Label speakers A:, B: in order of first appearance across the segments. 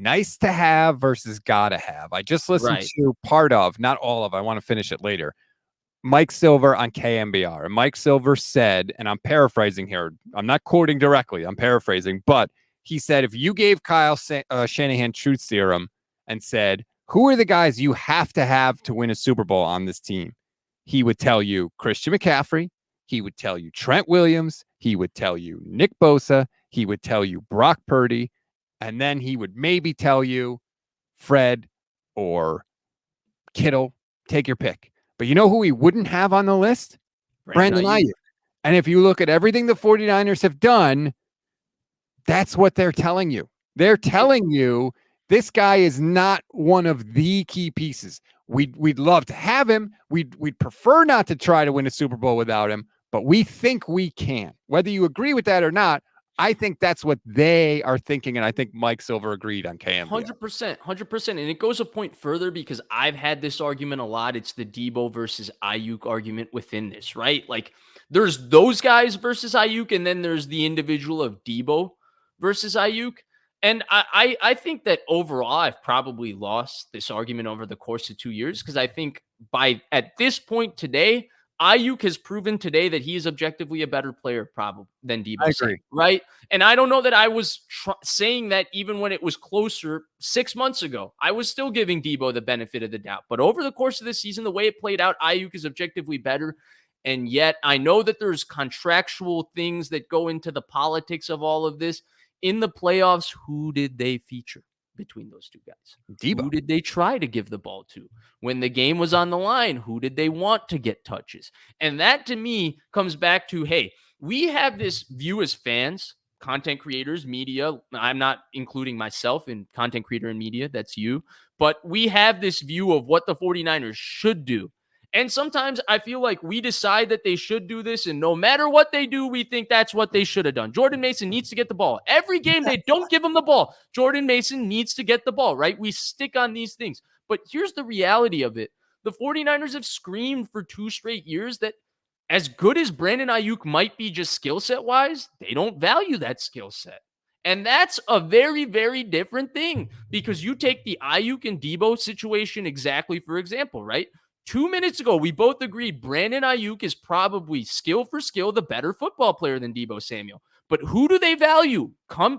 A: nice to have versus gotta have. I just listened to part of, not all of, I want to finish it later, Mike Silver on KMBR. And Mike Silver said, and I'm paraphrasing here, I'm not quoting directly, I'm paraphrasing, but he said, if you gave Kyle Shanahan truth serum and said, who are the guys you have to win a Super Bowl on this team? He would tell you Christian McCaffrey. He would tell you Trent Williams. He would tell you Nick Bosa. He would tell you Brock Purdy. And then he would maybe tell you Fred or Kittle. Take your pick. But you know who he wouldn't have on the list? Brandon Aiyuk. And if you look at everything the 49ers have done, that's what they're telling you. They're telling you this guy is not one of the key pieces. We'd love to have him. We'd prefer not to try to win a Super Bowl without him, but we think we can. Whether you agree with that or not, I think that's what they are thinking, and I think Mike Silver agreed on KM.
B: 100%. And it goes a point further because I've had this argument a lot. It's the Deebo versus Aiyuk argument within this, right? Like, there's those guys versus Aiyuk, and then there's the individual of Deebo versus Aiyuk. And I think that overall, I've probably lost this argument over the course of 2 years because I think at this point today, Aiyuk has proven today that he is objectively a better player probably than Deebo.
A: I agree.
B: Right? And I don't know that I was saying that even when it was closer 6 months ago. I was still giving Deebo the benefit of the doubt. But over the course of the season, the way it played out, Aiyuk is objectively better. And yet I know that there's contractual things that go into the politics of all of this. In the playoffs, who did they feature between those two guys?
A: Deebo.
B: Who did they try to give the ball to? When the game was on the line, who did they want to get touches? And that, to me, comes back to, hey, we have this view as fans, content creators, media. I'm not including myself in content creator and media. That's you. But we have this view of what the 49ers should do. And sometimes I feel like we decide that they should do this, and no matter what they do, we think that's what they should have done. Jordan Mason needs to get the ball. Every game they don't give him the ball. Jordan Mason needs to get the ball, right? We stick on these things. But here's the reality of it. The 49ers have screamed for 2 straight years that as good as Brandon Aiyuk might be just skill set wise, they don't value that skill set. And that's a very, very different thing because you take the Aiyuk and Deebo situation exactly, for example, right? 2 minutes ago, we both agreed Brandon Aiyuk is probably skill for skill the better football player than Deebo Samuel. But who do they value?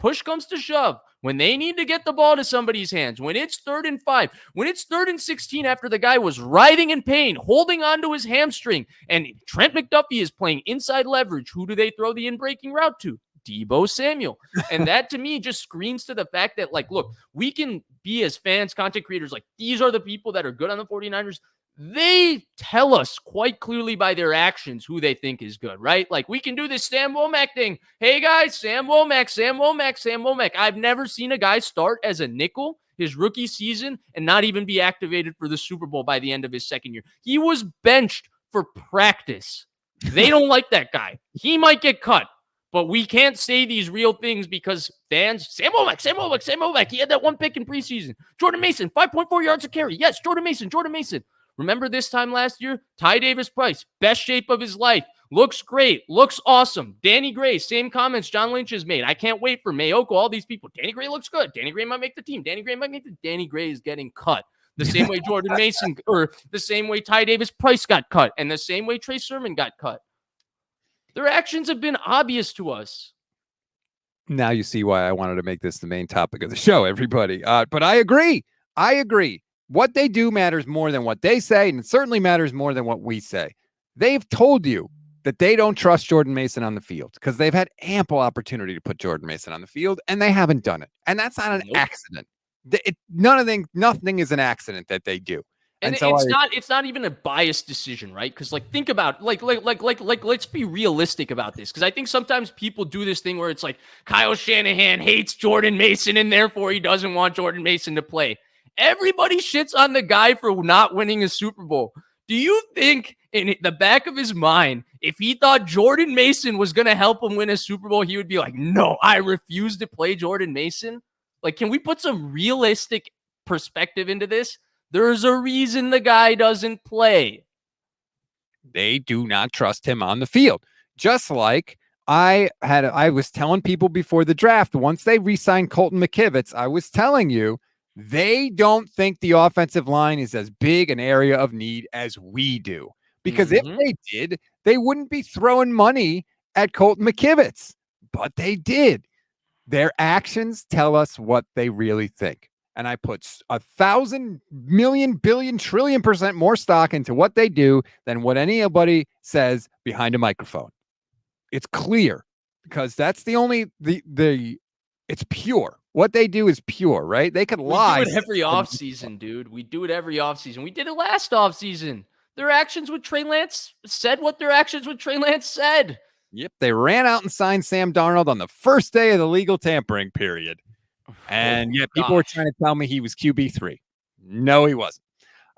B: Push comes to shove. When they need to get the ball to somebody's hands, when it's 3rd and 5, when it's 3rd and 16 after the guy was writhing in pain, holding onto his hamstring, and Trent McDuffie is playing inside leverage, who do they throw the in-breaking route to? Deebo Samuel. And that to me just screams to the fact that, like, look, we can be as fans, content creators, like these are the people that are good on the 49ers. They tell us quite clearly by their actions who they think is good, right? Like we can do this Sam Womack thing. Hey guys, Sam Womack. I've never seen a guy start as a nickel his rookie season and not even be activated for the Super Bowl by the end of his second year. He was benched for practice. They don't like that guy. He might get cut, but we can't say these real things because fans, Sam Womack. He had that 1 pick in preseason. Jordan Mason, 5.4 yards a carry. Yes, Jordan Mason. Remember this time last year? Ty Davis-Price, best shape of his life. Looks great. Looks awesome. Danny Gray, same comments John Lynch has made. I can't wait for Mayoko, all these people. Danny Gray looks good. Danny Gray might make the team. Danny Gray is getting cut. The same way Jordan Mason, or the same way Ty Davis-Price got cut, and the same way Trey Sermon got cut. Their actions have been obvious to us.
A: Now you see why I wanted to make this the main topic of the show, everybody. But I agree. What they do matters more than what they say, and it certainly matters more than what we say. They've told you that they don't trust Jordan Mason on the field because they've had ample opportunity to put Jordan Mason on the field, and they haven't done it. And that's not an accident. Nothing is an accident that they do.
B: And so it's not even a biased decision, right? Because like think about let's be realistic about this. Because I think sometimes people do this thing where it's like Kyle Shanahan hates Jordan Mason and therefore he doesn't want Jordan Mason to play. Everybody shits on the guy for not winning a Super Bowl. Do you think in the back of his mind, if he thought Jordan Mason was going to help him win a Super Bowl, he would be like, no, I refuse to play Jordan Mason? Like, can we put some realistic perspective into this? There's a reason the guy doesn't play.
A: They do not trust him on the field. Just like I was telling people before the draft, once they re-signed Colton McKivitz, I was telling you, they don't think the offensive line is as big an area of need as we do. Because if they did, they wouldn't be throwing money at Colton McKivitz. But they did. Their actions tell us what they really think. And I put 1,000 million, billion, trillion% more stock into what they do than what anybody says behind a microphone. It's clear because that's the only it's pure. What they do is pure, right? They could lie.
B: We do it every offseason, dude. We do it every offseason. We did it last offseason. Their actions with Trey Lance said what their actions with Trey Lance said.
A: Yep. They ran out and signed Sam Darnold on the first day of the legal tampering period. And yet people were trying to tell me he was QB3. No, he wasn't.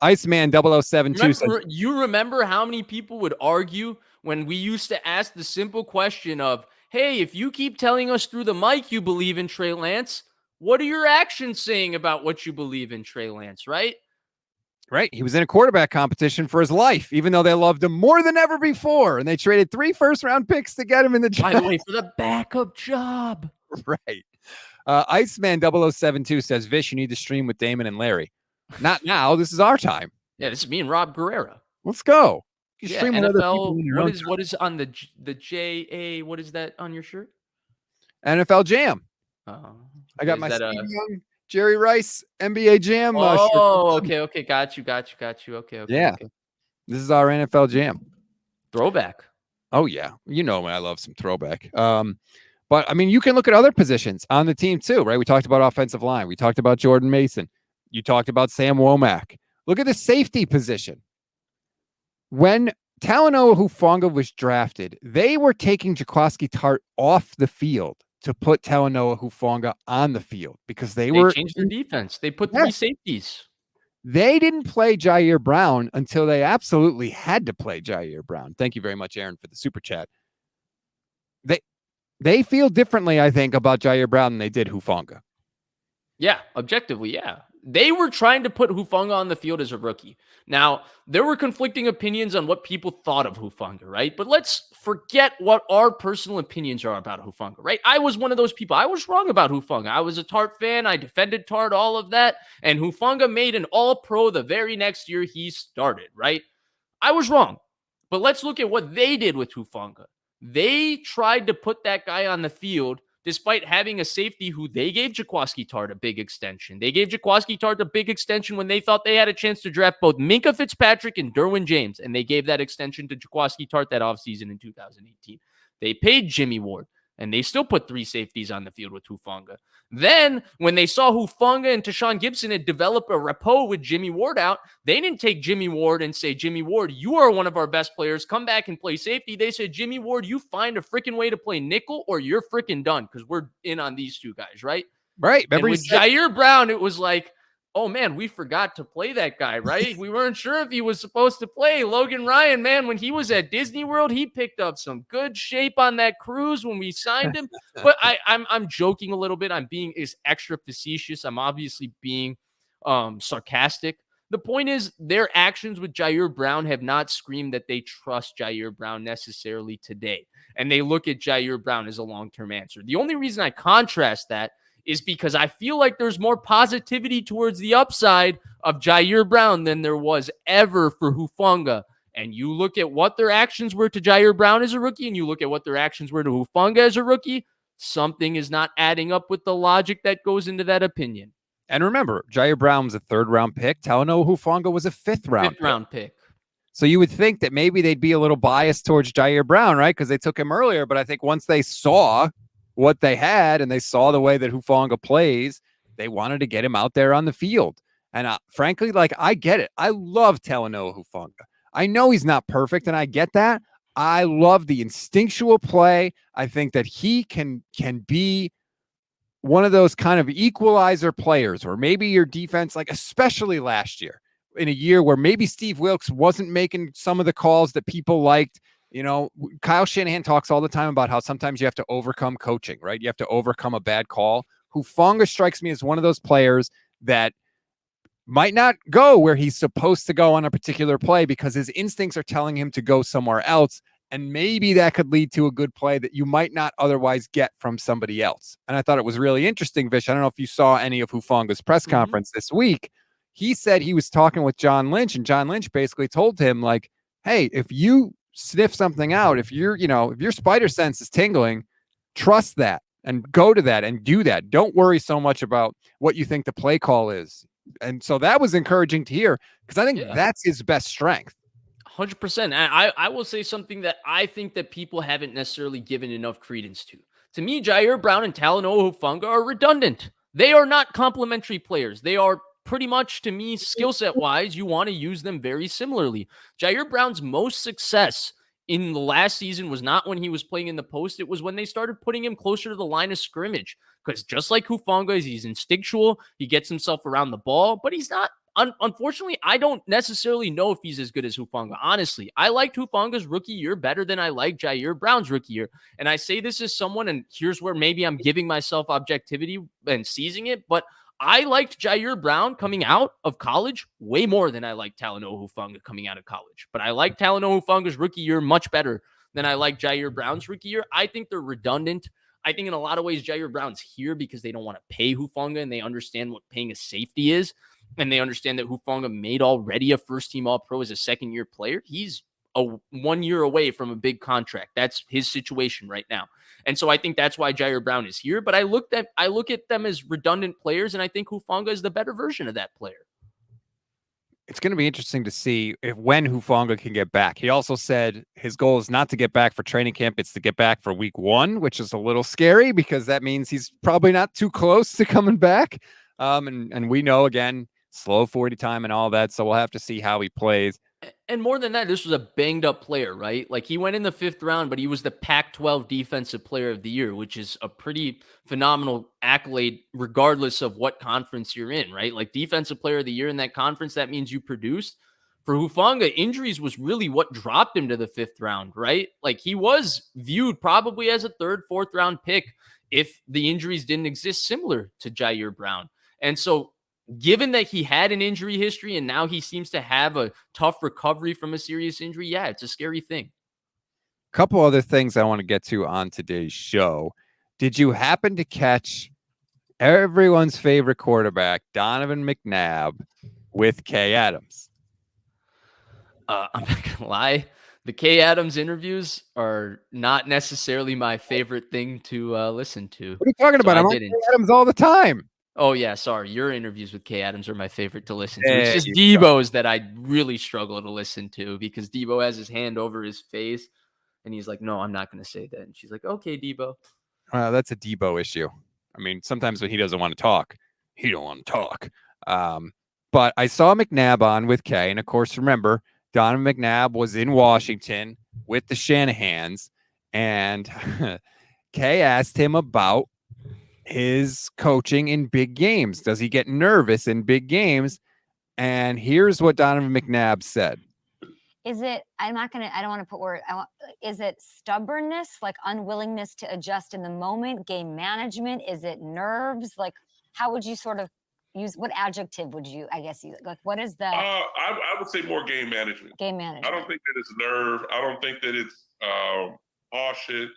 A: Iceman 0072.
B: You remember how many people would argue when we used to ask the simple question of, hey, if you keep telling us through the mic you believe in Trey Lance, what are your actions saying about what you believe in Trey Lance, right?
A: Right. He was in a quarterback competition for his life, even though they loved him more than ever before. And they traded 3 first-round picks to get him in the draft.
B: By the way, for the backup job.
A: Right. Iceman 0072 says, Vish, you need to stream with Damon and Larry. Not now. This is our time.
B: Yeah, this is me and Rob Guerrera.
A: Let's go.
B: You stream with NFL. What is on the JA? What is that on your shirt?
A: NFL Jam. I got my Steve Young, Jerry Rice NBA Jam.
B: Shirt. Okay. Got you. Okay.
A: Yeah.
B: Okay.
A: This is our NFL Jam.
B: Throwback.
A: Oh, yeah. You know when I love some throwback. But, I mean, you can look at other positions on the team, too, right? We talked about offensive line. We talked about Jordan Mason. You talked about Sam Womack. Look at the safety position. When Talanoa Hufanga was drafted, they were taking Jaquiski Tartt off the field to put Talanoa Hufanga on the field because they
B: changed their defense. They put 3 safeties.
A: They didn't play Jair Brown until they absolutely had to play Jair Brown. Thank you very much, Aaron, for the super chat. They feel differently, I think, about Jair Brown than they did Hufanga.
B: Yeah, objectively, yeah. They were trying to put Hufanga on the field as a rookie. Now, there were conflicting opinions on what people thought of Hufanga, right? But let's forget what our personal opinions are about Hufanga, right? I was one of those people. I was wrong about Hufanga. I was a Tartt fan. I defended Tartt, all of that. And Hufanga made an all-pro the very next year he started, right? I was wrong. But let's look at what they did with Hufanga. They tried to put that guy on the field despite having a safety who they gave Jaquiski Tartt a big extension. They gave Jaquiski Tartt a big extension when they thought they had a chance to draft both Minkah Fitzpatrick and Derwin James, and they gave that extension to Jaquiski Tartt that offseason in 2018. They paid Jimmy Ward, and they still put 3 safeties on the field with Hufanga. Then, when they saw Hufanga and Tashawn Gibson had developed a rapport with Jimmy Ward out, they didn't take Jimmy Ward and say, Jimmy Ward, you are one of our best players. Come back and play safety. They said, Jimmy Ward, you find a freaking way to play nickel or you're freaking done because we're in on these 2 guys, right?
A: Right.
B: Remember with Jair Brown, it was like, oh, man, we forgot to play that guy, right? We weren't sure if he was supposed to play. Logan Ryan, man, when he was at Disney World, he picked up some good shape on that cruise when we signed him. But I'm joking a little bit. I'm being extra facetious. I'm obviously being sarcastic. The point is their actions with Jair Brown have not screamed that they trust Jair Brown necessarily today. And they look at Jair Brown as a long-term answer. The only reason I contrast that is because I feel like there's more positivity towards the upside of Jair Brown than there was ever for Hufanga. And you look at what their actions were to Jair Brown as a rookie, and you look at what their actions were to Hufanga as a rookie, something is not adding up with the logic that goes into that opinion.
A: And remember, Jair Brown was a 3rd-round pick. Talanoa Hufanga was a 5th-round
B: pick.
A: So you would think that maybe they'd be a little biased towards Jair Brown, right? Because they took him earlier. But I think once they saw what they had and they saw the way that Hufanga plays, they wanted to get him out there on the field. And frankly, I get it. I love Talanoa Hufanga. I know he's not perfect, and I get that. I love the instinctual play. I think that he can be one of those kind of equalizer players, or maybe your defense, like especially last year, in a year where maybe Steve Wilkes wasn't making some of the calls that people liked. You know, Kyle Shanahan talks all the time about how sometimes you have to overcome coaching, right? You have to overcome a bad call. Hufanga strikes me as one of those players that might not go where he's supposed to go on a particular play because his instincts are telling him to go somewhere else. And maybe that could lead to a good play that you might not otherwise get from somebody else. And I thought it was really interesting, Vish. I don't know if you saw any of Hufanga's press conference this week. He said he was talking with John Lynch, and John Lynch basically told him, like, hey, if you sniff something out, if your spider sense is tingling, trust that and go to that and do that. Don't worry so much about what you think the play call is. And so that was encouraging to hear, because I think that's his best strength.
B: 100%. I will say something that I think that people haven't necessarily given enough credence to. To me, Jair Brown and Talanoa Hufanga are redundant. They are not complementary players. They are pretty much, to me, skill set wise, you want to use them very similarly. Jair Brown's most success in the last season was not when he was playing in the post. It was when they started putting him closer to the line of scrimmage. Because just like Hufanga, he's instinctual. He gets himself around the ball, but he's not. Unfortunately, I don't necessarily know if he's as good as Hufanga. Honestly, I liked Hufanga's rookie year better than I like Jair Brown's rookie year. And I say this as someone, and here's where maybe I'm giving myself objectivity and seizing it, but I liked Jair Brown coming out of college way more than I liked Talanoa Hufanga coming out of college. But I like Talanoa Hufanga's rookie year much better than I like Jair Brown's rookie year. I think they're redundant. I think in a lot of ways, Jair Brown's here because they don't want to pay Hufanga and they understand what paying a safety is. And they understand that Hufanga made already a first-team All-Pro as a second-year player. He's 1 year away from a big contract. That's his situation right now. And so I think that's why Jair Brown is here. But I look at them as redundant players, and I think Hufanga is the better version of that player.
A: It's going to be interesting to see when Hufanga can get back. He also said his goal is not to get back for training camp. It's to get back for week 1, which is a little scary because that means he's probably not too close to coming back. And we know, again, slow 40 time and all that. So we'll have to see how he plays.
B: And more than that, this was a banged up player, right? Like he went in the 5th round, but he was the Pac-12 Defensive Player of the Year, which is a pretty phenomenal accolade, regardless of what conference you're in, right? Like Defensive Player of the Year in that conference, that means you produced. For Hufanga, injuries was really what dropped him to the 5th round, right? Like he was viewed probably as a 3rd, 4th round pick if the injuries didn't exist, similar to Jair Brown. And so given that he had an injury history and now he seems to have a tough recovery from a serious injury, yeah, it's a scary thing.
A: A couple other things I want to get to on today's show. Did you happen to catch everyone's favorite quarterback, Donovan McNabb, with Kay Adams?
B: I'm not going to lie. The Kay Adams interviews are not necessarily my favorite thing to listen to.
A: What are you talking about? I'm on Kay Adams all the time.
B: Oh, yeah, sorry. Your interviews with Kay Adams are my favorite to listen to. It's just Deebo's that I really struggle to listen to because Deebo has his hand over his face, and he's like, no, I'm not going to say that. And she's like, okay, Deebo.
A: That's a Deebo issue. I mean, sometimes when he doesn't want to talk, he don't want to talk. But I saw McNabb on with Kay, and of course, remember, Donovan McNabb was in Washington with the Shanahans, and Kay asked him about his coaching in big games. Does he get nervous in big games? And here's what Donovan McNabb said.
C: Is it, I don't want to put word, is it stubbornness, like unwillingness to adjust in the moment, game management? Is it nerves? Like, how would you sort of use, what adjective would you, I guess, use? Like, what is the?
D: I would say more game management.
C: Game management.
D: I don't think that it's nerve. I don't think that it's bullshit.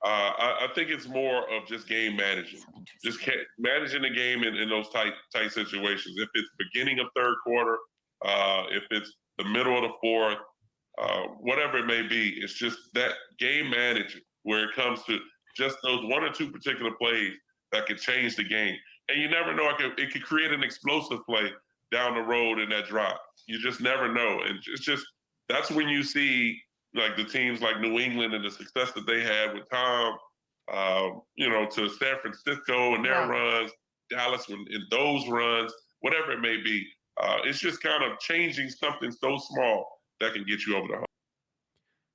D: I think it's more of just game managing, just managing the game in those tight situations. If it's beginning of 3rd quarter, if it's the middle of the 4th, whatever it may be, it's just that game managing where it comes to just those 1 or 2 particular plays that could change the game. And you never know, it could create an explosive play down the road in that drive. You just never know. And it's just, that's when you see like the teams like New England and the success that they had with Tom, to San Francisco and their runs, Dallas in those runs, whatever it may be. It's just kind of changing something so small that can get you over the hump.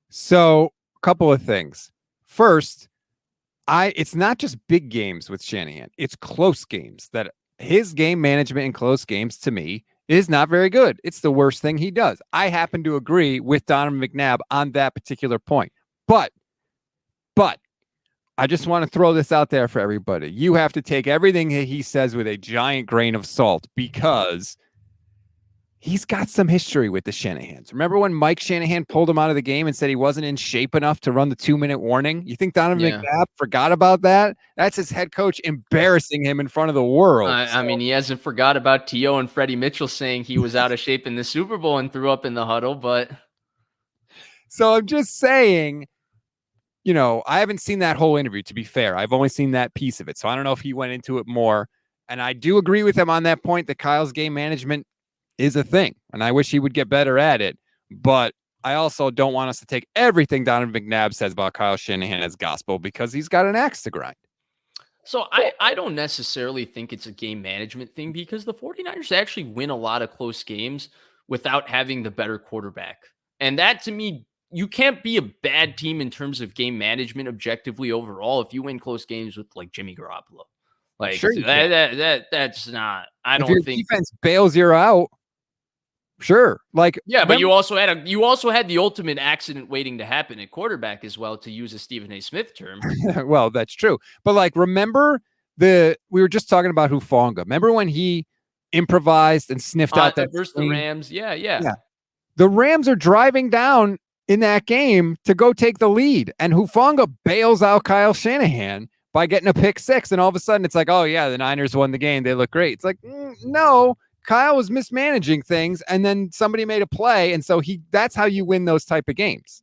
A: So a couple of things. First, it's not just big games with Shanahan. It's close games. That his game management in close games, to me, is not very good. It's the worst thing he does. I happen to agree with Donovan McNabb on that particular point. But I just want to throw this out there for everybody. You have to take everything that he says with a giant grain of salt because he's got some history with the Shanahans. Remember when Mike Shanahan pulled him out of the game and said he wasn't in shape enough to run the 2-minute warning? You think Donovan McNabb forgot about that? That's his head coach embarrassing him in front of the world.
B: I mean, he hasn't forgot about T.O. and Freddie Mitchell saying he was out of shape in the Super Bowl and threw up in the huddle, but...
A: So I'm just saying, you know, I haven't seen that whole interview, to be fair. I've only seen that piece of it. So I don't know if he went into it more. And I do agree with him on that point that Kyle's game management is a thing. And I wish he would get better at it. But I also don't want us to take everything Donovan McNabb says about Kyle Shanahan as gospel, because he's got an axe to grind.
B: So I don't necessarily think it's a game management thing, because the 49ers actually win a lot of close games without having the better quarterback. And that, to me, you can't be a bad team in terms of game management objectively overall if you win close games with like Jimmy Garoppolo. Like sure that's not. I don't think
A: defense bails you out. Sure, like
B: yeah, but you also had the ultimate accident waiting to happen at quarterback as well, to use a Stephen A. Smith term.
A: Well, that's true, but like remember we were just talking about Hufanga. Remember when he improvised and sniffed out that
B: versus the Rams? Yeah.
A: The Rams are driving down in that game to go take the lead, and Hufanga bails out Kyle Shanahan by getting a pick six, and all of a sudden it's like, oh yeah, the Niners won the game. They look great. It's like, no, Kyle was mismanaging things, and then somebody made a play, and so that's how you win those type of games.